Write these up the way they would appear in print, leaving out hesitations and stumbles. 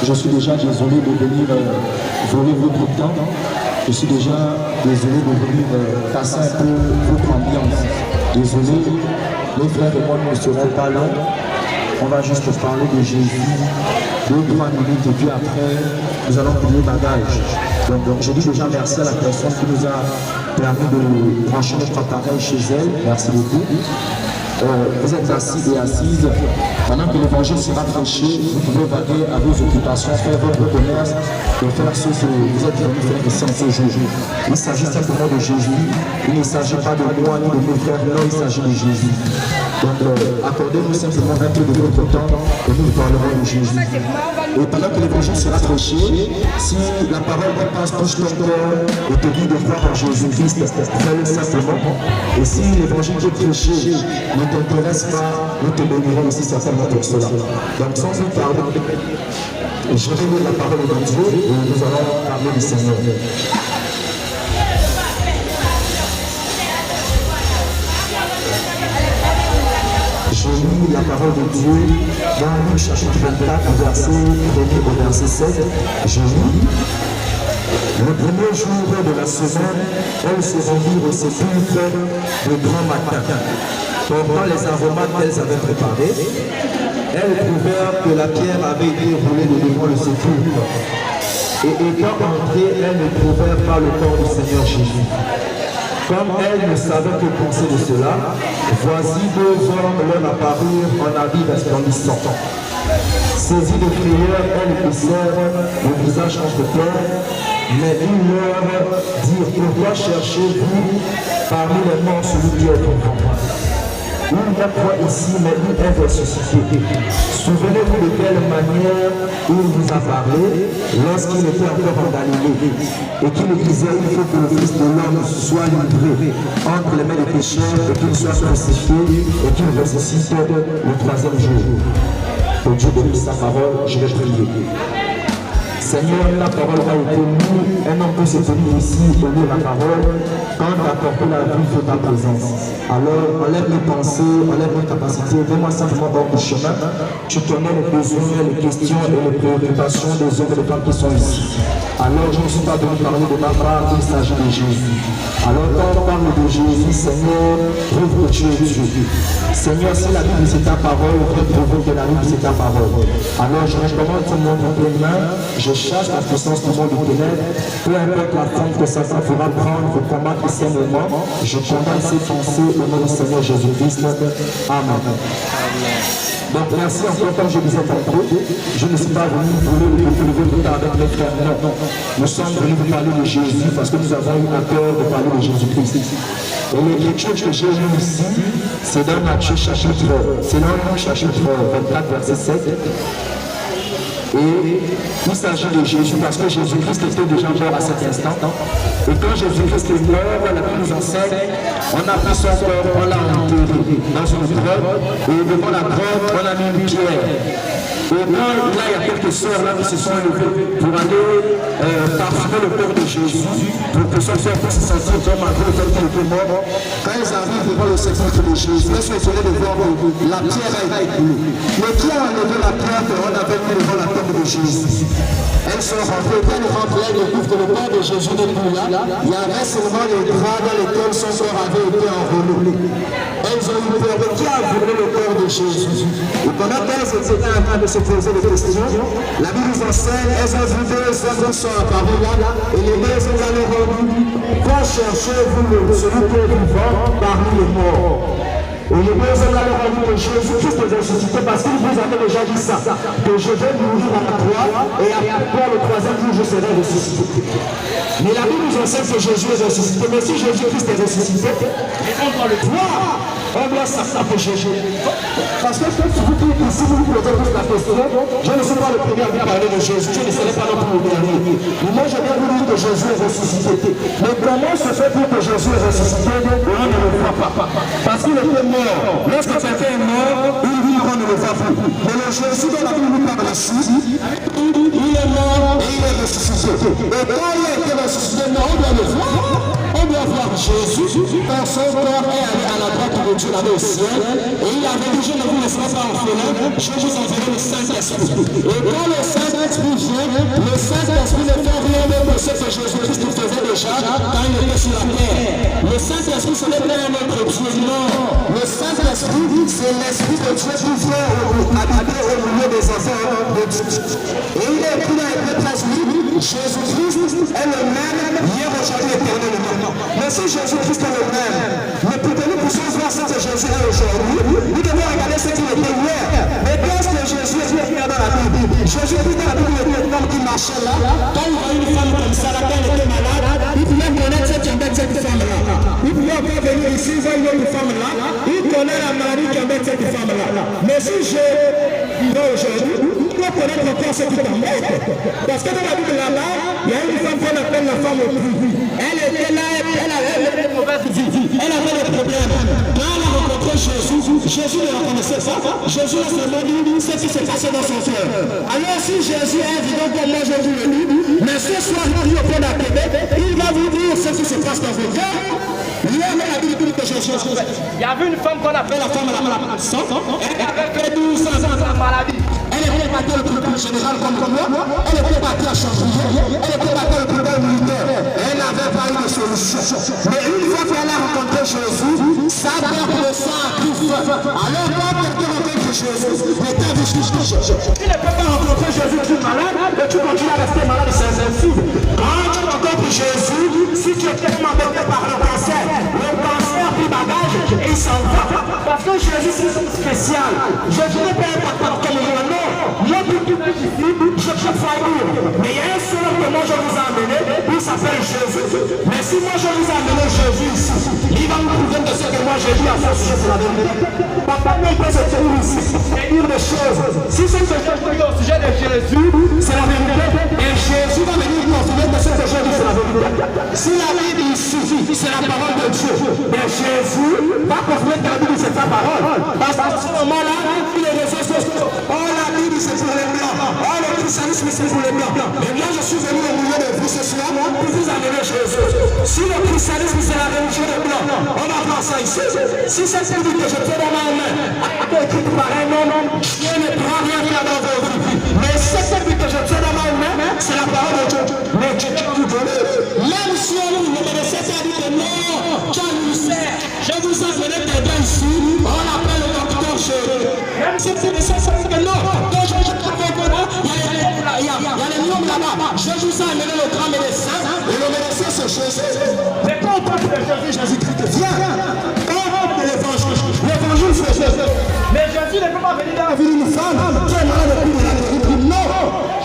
Je suis déjà désolé de venir voler votre temps. Je suis déjà désolé de venir casser un peu votre ambiance. Désolé, les frères et moi ne serons pas longs. On va juste parler de Jésus 2-3 minutes et puis après nous allons plier bagage. Donc je dis déjà merci à la personne qui nous a permis de brancher notre appareil chez elle. Merci beaucoup. Vous êtes assis et assises. Pendant que l'évangile sera prêché, vous pouvez vaquer à vos occupations, faire votre commerce et faire ce que vous êtes venus faire ici en ce jour. Il s'agit simplement de Jésus. Il ne s'agit pas de moi ni de mes frères, non, il s'agit de Jésus. Donc accordez-nous simplement un peu de votre temps et nous parlerons de Jésus. Et pendant que l'évangile sera prêché, si la parole de passe touche ton cœur et te dit de croire en Jésus-Christ, fais-le simplement. Et si l'évangile est prêché ne t'intéresse pas, nous te bénirons aussi certainement pour cela. Donc sans plus tarder, je vais lire la parole de Dieu et nous allons parler du Seigneur. Je lis la parole de Dieu dans Luc chapitre 24, verset 1 au verset 7. Je lis. Le premier jour de la semaine, elles se rendirent au sépulcre de grand matin. Portant les aromates qu'elles avaient préparés, elles trouvèrent que la pierre avait été roulée de devant le sépulcre. Et étant entrées, elles ne trouvèrent pas le corps du Seigneur Jésus. Comme elles ne savaient que penser de cela, voici 2 hommes leur apparurent en habits resplendissants. Saisies de frayeur, elles poussèrent le visage contre terre, mais ils leur dirent: pourquoi cherchez-vous parmi les morts celui qui est vivant? Il n'y a point ici, mais il est ressuscité. Souvenez-vous de quelle manière il vous a parlé lorsqu'il était encore en Galilée et qu'il disait: il faut que le Fils de l'homme soit livré entre les mains des pécheurs et qu'il soit crucifié et qu'il ressuscite le 3e jour. Que Dieu bénisse sa parole, je vais prier. Seigneur, ta parole a été lue, un homme peut se tenir ici et lire la parole quand t'apporter la vie de ta présence. Alors, enlève mes pensées, enlève mes capacités, mets-moi simplement hors du chemin. Tu connais les besoins, les questions et les préoccupations des hommes et des femmes qui sont ici. Alors, je ne suis pas venu parler de ma part, il s'agit de Jésus. Alors, quand on parle de Jésus, Seigneur, prouve que tu es Dieu. Seigneur, si la Bible c'est ta parole, prouve que la Bible c'est ta parole. Alors, je recommande ton nom dans tes mains. Je chasse la puissance du monde de ténèbres, peu importe la forme que Satan pourra prendre pour combattre ces moments, je condamne ces pensées au nom du Seigneur Jésus-Christ. Amen. Donc merci encore, comme je disais tantôt, je ne suis pas venu voler le temps avec mes frères, non. Nous sommes venus vous parler de Jésus parce que nous avons eu à cœur de parler de Jésus-Christ. Et l'écriture que j'ai lue ici, c'est dans Matthieu chapitre 24, verset 7. Et il s'agit de Jésus parce que Jésus-Christ était déjà mort à cet instant. Et quand Jésus-Christ est mort, la Bible nous enseigne, on a pris son corps, on l'a enterré dans une grotte, et devant la grotte, on a mis une pierre. Et là, il y a quelques sœurs là qui se sont levées pour aller parfumer le corps de Jésus, pour que son corps puisse se sentir comme malgré le fait qu'il était mort. Quand ils arrivent devant le sépulcre de Jésus, ils sont étonnés de voir que la pierre a été coulée. Mais qui a enlevé la pierre qu'on avait mis devant la tombe de Jésus? Elles sont rentrées, quand elles rentrent, elles découvrent que le corps de Jésus n'est plus là. Il y avait seulement les draps dans lesquels son corps avait été enroulé. Elles ont eu peur. Mais qui a volé le corps de Jésus? Et pendant qu'elles étaient en train de se poser des questions, la Bible nous enseigne, elles ont vu 2 hommes qui sont apparus là, et les 2 hommes allaient rendu. Quand cherchez-vous celui qui est vivant parmi les morts? Et les 2 hommes allaient rendu que Jésus-Christ est ressuscité parce qu'il vous avait déjà dit ça, que je vais mourir à la croix et après le 3e jour je serai ressuscité. Mais la Bible nous enseigne que Jésus est ressuscité. Mais si Jésus-Christ est ressuscité, on doit le croire. On doit s'accepter pour Jésus. Parce que si vous dites ici, vous vous posez la question, je ne suis pas le premier à vous parler de Jésus, je ne serai pas non plus le dernier. Mais moi, je viens vous dire que Jésus est ressuscité. Mais comment se fait pour que Jésus est ressuscité? On ne le voit pas. Parce qu'il était mort. Lorsque quelqu'un est mort, il dit qu'on ne le voit pas. Mais le Jésus dont la Bible nous parle ici, il est mort et il est ressuscité. Et quand il a été ressuscité, on doit le voir. On doit voir Jésus. son corps est allé à la droite de Dieu là-bas au ciel, et il avait dit, je ne vous laisserai pas orphelin, je vous enverrai le Saint-Esprit. Et quand le Saint-Esprit vient, le Saint-Esprit ne fait rien de ce que Jésus-Christ faisait déjà quand il était sur la terre. Le Saint-Esprit, ce n'est pas un autre Dieu, non. Le Saint-Esprit, c'est l'Esprit de Dieu qui vient habiter au milieu des enfants de Dieu. Et il est écrit dans Hébreux 13, Jésus-Christ est le même hier, aujourd'hui, éternellement. Mais si Jésus-Christ est le même, mais pour que nous puissions voir ce que Jésus est aujourd'hui, nous devons regarder ce qu'il était hier. Mais qu'est-ce que Jésus est hier dans la Bible? Jésus-Christ dans la Bible était un homme qui marchait là. Quand il voyait une femme comme ça, laquelle était malade, il pouvait connaître cette femme-là. Il pouvait encore venir ici, il voit une autre femme là, il connaît la maladie qui embête cette femme-là. Mais si je vivais aujourd'hui, il doit connaître encore ce qui t'embête. Parce que dans la Bible là-bas, il y a une femme qu'on appelle la femme au prix. Elle était là, elle avait des mauvaises vies, elle avait des problèmes. Quand elle a rencontré Jésus, Jésus ne la connaissait pas. Jésus a seulement dit ce qui s'est passé dans son cœur. Alors si Jésus est évident comme moi je vous le dis, mais ce soir il est au point d'Aquébec, il va vous dire ce qui se passe dans vos cœurs. Hier, la Bible que Jésus a trouvé. Il y avait une femme qu'on appelle la femme à la maladie. Elle avait fait 12 ans de la maladie. Elle était battue au tribunal général comme moi. Elle était battue à Chantilly. Elle était battue au tribunal militaire. Elle n'avait pas eu de solution. Mais une fois qu'elle a rencontré Jésus, sa perte de sang a pris feu. Alors quand quelqu'un rencontre Jésus, l'état du juge. Tu ne peux pas rencontrer Jésus, tu es malade, et tu continues à rester malade, c'est insensible. Quand tu rencontres Jésus, si tu es tellement embêté par le cancer a pris bagage et il s'en va. Parce que Jésus c'est spécial. Jésus n'est pas un papa comme moi, non. Moi, pour tout ici, je peux faillir. Mais il y a un seul que moi je vous ai amené, il s'appelle Jésus. Mais si moi je vous ai amené Jésus ici, il va me prouver que ce que moi j'ai dit à ce sujet, c'est la vérité. Papa ne peut se tenir ici et dire des choses. Si c'est ce que je dis au sujet de Jésus, c'est la vérité. Et Jésus va venir confirmer que ce que je dis, c'est la vérité. Si la Bible ici, c'est la parole de Dieu. Mais Jésus va confirmer que la Bible c'est sa parole. Parce qu'à ce moment-là, il est réseaux sociaux. Oh, la Bible c'est pour les blancs. Oh, le christianisme c'est pour les blancs. Et moi je suis venu au milieu de vous ce soir pour vous amener Jésus. Si le christianisme c'est la religion des blancs, on va voir ça ici. Si c'est celle que je fais dans ma main, écrit par un homme, Dieu ne prend rien dans vos vies. Mais c'est celle que je fais dans ma main, c'est la parole de Dieu. Mais Dieu vous donne. Même si on ne me laissait pas dire non, Dieu nous sert. Je vous ai amené quelqu'un ici, on l'appelle le docteur Jésus. Même si c'est nécessaire que non, quand je il y a les noms là-bas. Je vous ai amené le grand médecin, et le médecin c'est Jésus. Mais quand on parle de Jésus, Jésus-Christ vient. L'évangile c'est Jésus. Mais Jésus ne peut pas venir dans la vie d'une femme qui est malade depuis de la vérité. Non.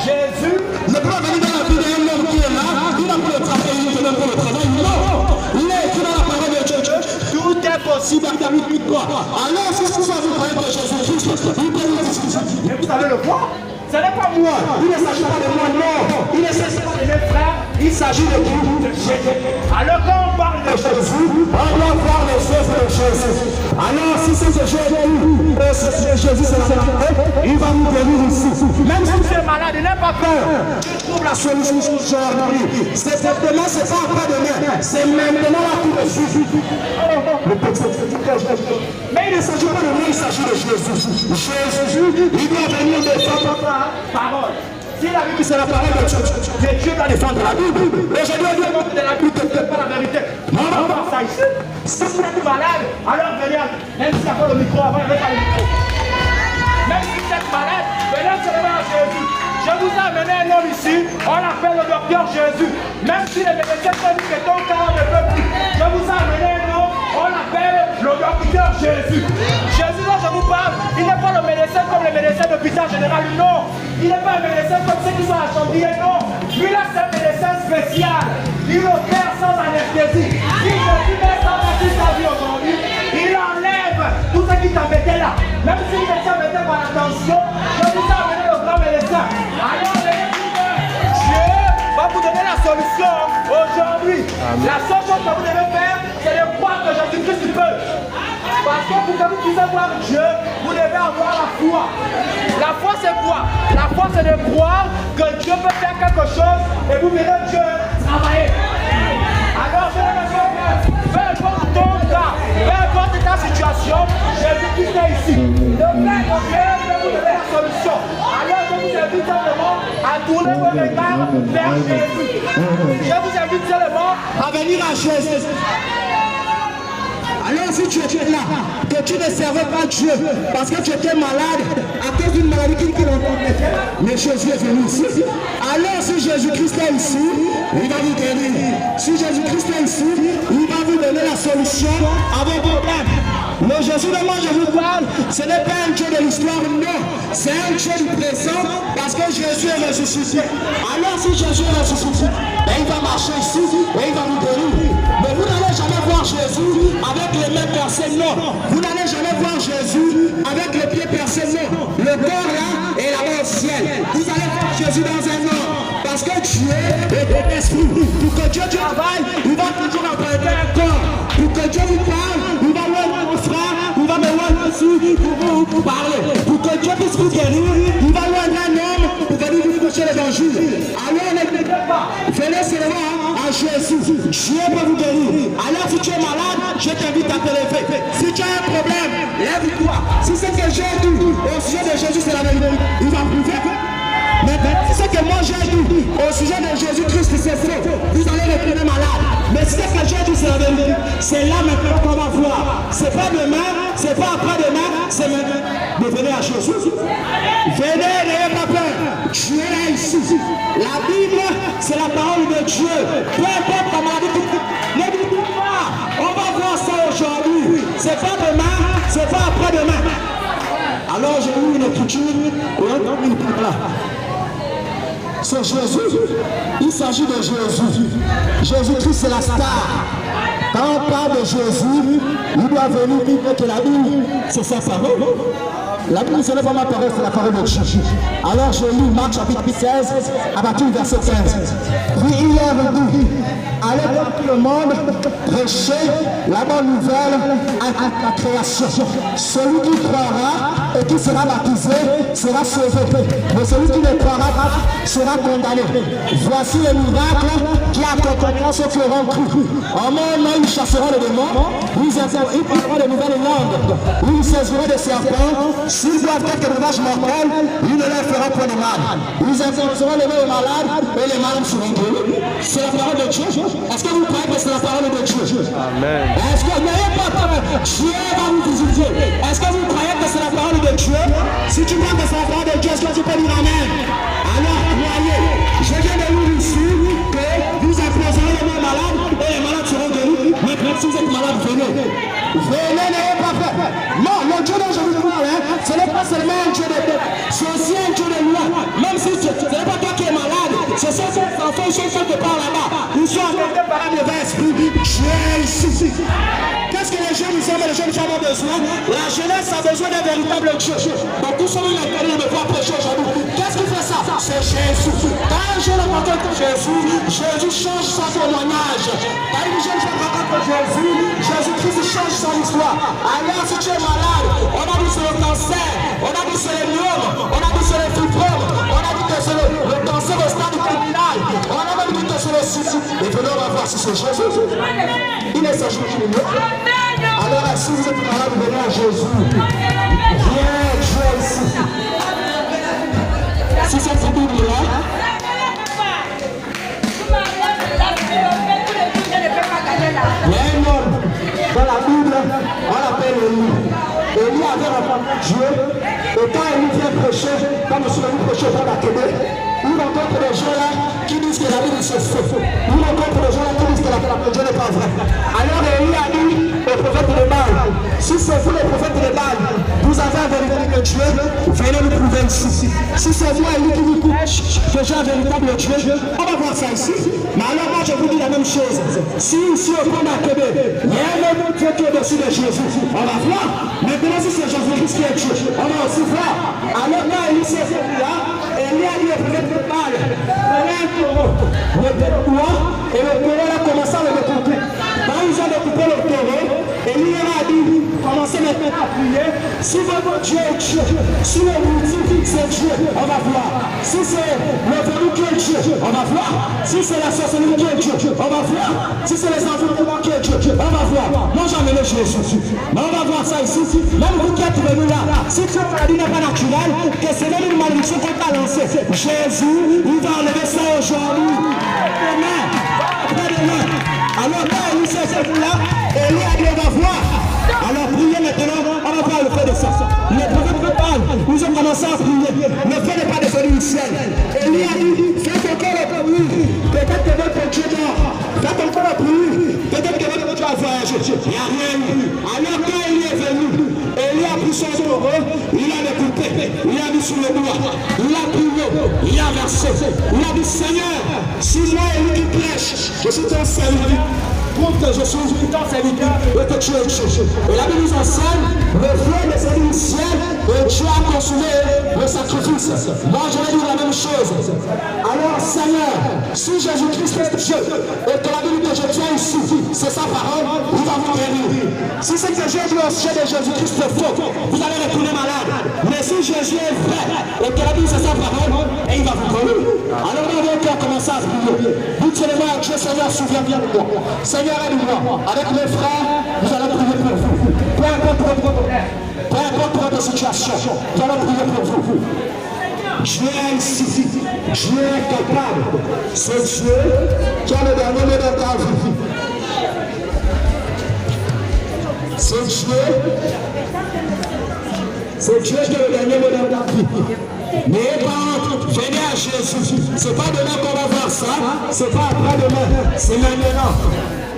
Jésus ne peut pas venir dans la vie d'un homme qui est là, il n'a pas le travail, il n'a pas le travail. Non. Il est écrit dans la parole de Dieu. Tout est possible à David de toi. Alors si vous croyez que Jésus-Christ, vous connaissez ce. Mais vous allez le voir. Ce n'est pas moi, il ne s'agit pas de moi, non. Il ne s'agit pas de mes frères, il s'agit de vous, de Jésus. Alors quand on parle de Jésus, on doit voir les œuvres de Jésus. Alors si c'est ce Jésus, c'est la vérité, il va nous guérir ici. Même si tu es malade, n'aie pas peur. Tu trouves la solution aujourd'hui. C'est maintenant, c'est pas après demain. C'est maintenant là tout de suite. Mais il ne s'agit pas de moi, il s'agit de Jésus. Jésus, il doit venir défendre parole. Si la Bible c'est la parole de Dieu, Dieu doit défendre la Bible. Et je dois dire de la Bible que ce n'est pas la vérité. On va voir ça ici. Si vous êtes malade, alors venez, même si après le micro, avant, venez pas le micro. Même si vous êtes malade, venez seulement à Jésus. Je vous ai amené un homme ici, on l'appelle le docteur Jésus. Même si les médecins sont dit que ton corps ne peut plus, je vous ai amené un homme, on l'appelle le docteur Jésus. Jésus dont je vous parle, il n'est pas le médecin comme les médecins de l'hôpital général, non. Il n'est pas un médecin comme ceux qui sont à Chantilly, non. Lui là c'est un médecin spécial. Il opère sans anesthésie. Si Jésus met sans anesthésie sa vie aujourd'hui, il enlève tout ce qui t'embêtait là. Même si il était embêté par la tension, je vous ai amené le grand médecin. Alors Dieu va vous donner la solution aujourd'hui. La seule chose que vous devez faire, c'est de croire que Jésus-Christ peut. Parce que pour que vous puissiez voir Dieu, vous devez avoir la foi. La foi c'est quoi? La foi c'est de croire que Dieu peut faire quelque chose et vous verrez Dieu travailler. Alors je vais le faire. situation, Jésus-Christ est ici. Le Père veut vous donner la solution. Alors je vous invite simplement à tourner vos regards vers Jésus. Je vous invite seulement à venir à Jésus. Alors si tu étais là, que tu ne servais pas Dieu, parce que tu étais malade à cause d'une maladie qui l'entendait, mais Jésus est venu ici. Alors si Jésus-Christ est ici, il va vous guérir. Si Jésus-Christ est ici, il va vous donner la solution à vos problèmes. Le Jésus de moi je vous parle, ce n'est pas un Dieu de l'histoire, non. C'est un Dieu du présent, parce que Jésus est ressuscité. Alors si Jésus est ressuscité, il va marcher ici et il va vous guérir. Mais vous n'allez jamais voir Jésus avec les mains percées, non. Vous n'allez jamais voir Jésus avec les pieds percés, non. Le corps là et la main au ciel. Vous allez voir Jésus dans un homme. Parce que Dieu est un esprit. Pour que Dieu travaille, il va toujours emprunter un corps. Pour que Dieu vous parle, il va voir vos frères, il va me voir aussi pour vous parler. Pour que Dieu puisse vous guérir, il va voir un homme pour venir vous prêcher l'évangile. Alors n'écoutez pas. Venez seulement à Jésus. Dieu peut vous guérir. Alors si tu es malade, je t'invite à te lever. Si tu as un problème, lève-toi. Si c'est que j'ai dit au sujet de Jésus, c'est la vérité, il va prouver. Mais si c'est que moi j'ai dit au sujet de Jésus-Christ, c'est faux, vous allez retourner malade. Mais si c'est que j'ai dit, c'est la vérité, c'est là maintenant qu'on va voir. C'est pas demain, c'est pas après-demain, c'est maintenant. Mais venez à Jésus. Venez, n'ayez pas peur. Dieu est là ici. La Bible, c'est la parole de Dieu. Peu importe la maladie, ne vous dites pas. On va voir ça aujourd'hui. C'est pas demain, c'est pas après-demain. Alors j'ai eu une écriture et on a une là. C'est Jésus. Il s'agit de Jésus. Jésus-Christ, c'est la star. Quand on parle de Jésus, il doit venir dire que la Bible, c'est sa parole. La Bible, ce n'est pas ma parole, c'est la parole de Jésus. Alors je lis Marc chapitre 16, à partir du verset 15. Puis il leur dit, allez dans tout le monde, prêchez la bonne nouvelle à la création. Celui qui croira et qui sera baptisé sera sauvé. Mais celui qui ne croira pas sera condamné. Voici le miracle qui accompagnera ceux qui auront cru. En mon nom, ils chasseront les démons, ils parleront de nouvelles langues, ils saisiront des serpents. S'ils doivent quelque dommage mortel, ils ne leur feront point de mal. Ils exerceront les mains aux malades et les malades seront guéris. C'est la parole de Dieu. Est-ce que vous croyez que c'est la parole de Dieu? Amen. Est-ce que n'ayez pas peur? Dieu va vous visiter. Est-ce que vous croyez que c'est la parole de Dieu? Si tu crois que c'est la parole de Dieu, est-ce que tu peux dire Amen? Alors croyez. Je viens de vous ici que vous imposerez les mains aux malades et les malades seront guéris. Maintenant, si vous êtes malade, venez. Venez, n'ayez pas peur. Non, le Dieu dont je vous parle, ce n'est pas seulement un Dieu de tête, c'est aussi un Dieu de loi. Même si ce n'est pas toi qui es malade, ce sont ces enfants, ceux qui parlent là-bas. Ils sont entendus par un mauvais esprit. Dieu est ici. Qu'est-ce que les jeunes hommes et les jeunes femmes ont besoin? La jeunesse a besoin d'un véritable Dieu. Beaucoup sont venus de me voir prêcher aujourd'hui. Qu'est-ce qui fait ça? C'est Jésus. Quand un jeune rencontre Jésus, Jésus change son témoignage. Quand une jeune femme rencontre Jésus, Jésus-Christ change son histoire. Alors si tu es malade, on a dit c'est le cancer, on a dit c'est les myomes, on a dit c'est les fibromes, on a dit que c'est le cancer au stade terminal, on a même dit que c'est le suicide. Et venez, on va voir si c'est Jésus. Il est s'agit de nous. Alors si vous êtes malade, venez à Jésus. Viens, Dieu ici. Si cette Bible là, il y a un homme dans la Bible, on l'appelle Élie. Élie avait rencontré Dieu, et quand Élie vient prêcher, comme je suis venu prêcher au Québec, il rencontre des gens là qui disent que la Bible c'est faux. Il rencontre des gens là qui disent que la parole de Dieu n'est pas vraie. Alors Élie a dit au prophète de Baal, si c'est vous les prophètes de Baal, vous avez un véritable Dieu, venez nous prouver ici. Si c'est vous Élie qui vous coupe que j'ai un véritable Dieu, on va voir ça ici. Mais alors moi je vous dis la même chose. Si ici au Pont d'Akébé, il y a un autre Dieu qui est au-dessus de Jésus, on va voir. Maintenant si c'est Jésus-Christ qui est Dieu, on va aussi voir. Alors quand Élie s'est fait là, Élie a dit au prophète de Baal, prenez un taureau, le taureau, et le taureau a commencé à le découper. Quand ils ont découpé le taureau, Élie a dit, commencez maintenant à prier. Si votre Dieu est Dieu, si le multiple c'est Dieu, on va voir. Si c'est le verrou qui est Dieu, on va voir. Si c'est la sorcellerie qui est Dieu, on va voir. Si c'est les environnements qui est Dieu, on va voir. Moi j'ai amené Jésus. Mais on va voir ça ici. Même vous qui êtes venus là, si tu as dit n'est pas naturel, que c'est même une malédiction qu'on t'a lancée. Jésus, il va enlever ça aujourd'hui. Demain, après-demain. Alors là, il sait ce là, et lui a dit on va voir. Alors priez maintenant, on va voir le fait de ça. Les prophètes parlent, nous avons commencé à prier. Le fait n'est pas descendu du ciel. Et lui a dit, faites encore le bruit. Peut-être que votre Dieu dort. Faites encore le bruit. Peut-être que votre Dieu a voyagé. Il n'y a rien eu. Alors quand il est venu, Élie a pris son taureau, il a découpé, il a mis sur le bois, il a prié, il a versé. Il a dit, Seigneur, si moi Élie qui prêche, je suis ton serviteur. Prouve que je suis ton serviteur et que tu es Dieu. Et la Bible nous enseigne, le feu descendu du ciel et Dieu a consumé le sacrifice. Moi je vais dire la même chose. Alors Seigneur, si Jésus-Christ est Dieu et que la Bible que je tiens ici, c'est sa parole, il va vous guérir. Si c'est que j'ai dit au sujet de Jésus-Christ est faux, vous allez retourner malade. Mais si Jésus est vrai et que la Bible c'est sa parole, et il va vous guérir. Alors on va commencer à prier. Dites seulement à Dieu, Seigneur, souviens-toi de moi. Seigneur, aide-moi. Avec mes frères, nous allons prier pour vous. Peu importe votre problème, peu importe votre situation, nous allons prier pour vous. Dieu est ici. Dieu est capable. C'est Dieu qui a le dernier mot dans ta vie. C'est Dieu. C'est Dieu qui a le dernier mot dans ta vie. Mais par contre, venez à Jésus. C'est pas demain qu'on va voir ça. C'est pas après-demain. C'est maintenant.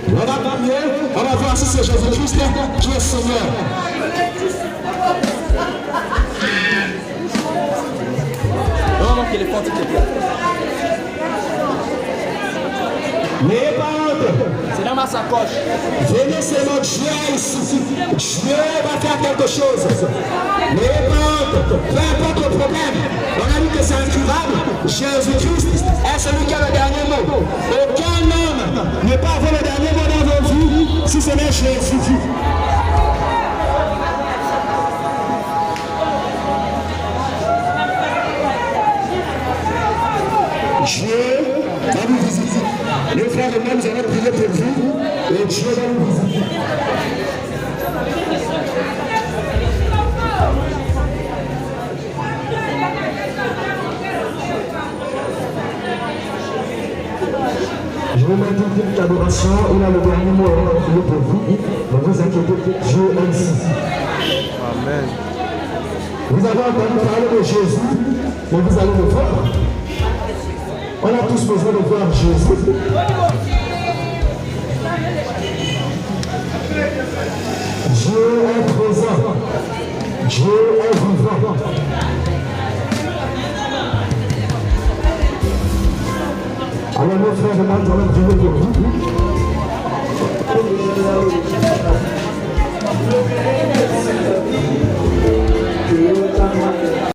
On va prier, on va voir si c'est Jésus-Christ qui est Seigneur. Non, qu'il est fort, Mais par contre, c'est dans ma sacoche. venez seulement Dieu ici. Dieu va faire quelque chose. Mais par contre, peu importe le problème, on a dit que c'est incurable. Jésus-Christ est celui qui a le dernier mot. Aucun homme ne peut avoir le dernier mot dans vos vies si ce n'est Jésus. Dieu va vous visiter. Les frères et mères, nous allons prier pour vous et Dieu va vous visiter. Je vais mettre une petite adoration. Il a le dernier mot à prier pour vous. Ne vous inquiétez pas, Dieu est ici. Amen. Vous avez entendu parler de Jésus, mais vous allez le voir. On a tous besoin de voir Jésus. Dieu est présent. Dieu est vivant. Alors mes frères et mères, nous allons prier pour vous.